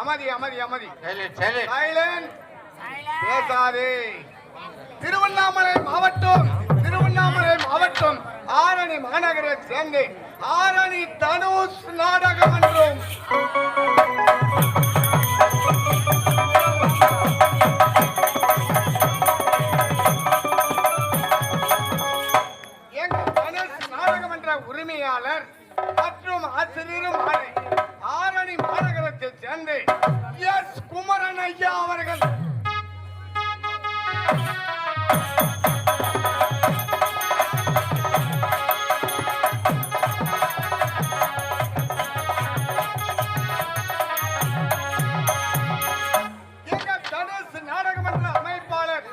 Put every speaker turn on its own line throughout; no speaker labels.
அமைதி அமைதி அமைதி.
சைலண்ட்.
பேசாதே. திருவண்ணாமலை மாவட்டம் ஆரணி மாநகரை சேர்ந்து ஆரணி தனுஷ் நாடகம் என்றும் உரிமையாளர் மற்றும் ஆசிரியரும் ஆரணி மாநகரத்தை சேர்ந்து எஸ் குமரன் ஐயா அவர்கள் எங்கள் தனுஷ் நாடகமன்ற அமைப்பாளர்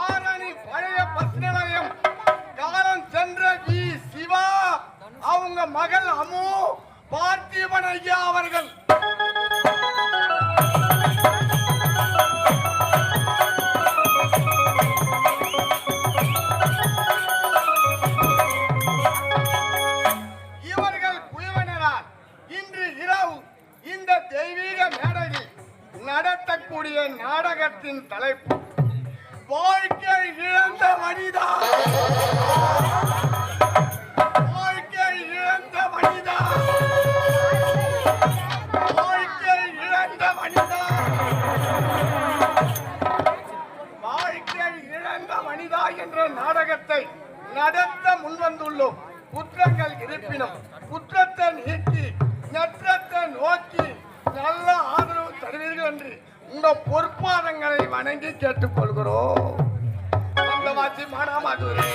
ஆரணி பழைய பஸ் நிலையம் காலம் சென்ற வி சிவா அவங்க மகள் அம்மு பார்த்திபன் ஐயா அவர்கள் இவர்கள் குழுவினரால் இன்று இரவு இந்த தெய்வீக மேடையில் நடத்தக்கூடிய நாடகத்தின் தலைப்பு வாழ்க்கை இழந்த மனிதா. என்ற நாடகத்தை நடத்த முன்வந்துள்ளோம். குற்றங்கள் இருப்பினும் குற்றத்தை நீக்கி நற்றத்தை நோக்கி நல்ல ஆதரவு தருவீர்கள் என்று உங்க பொறுப்பாதங்களை வணங்கி கேட்டுக்கொள்கிறோம். மானாமதுரை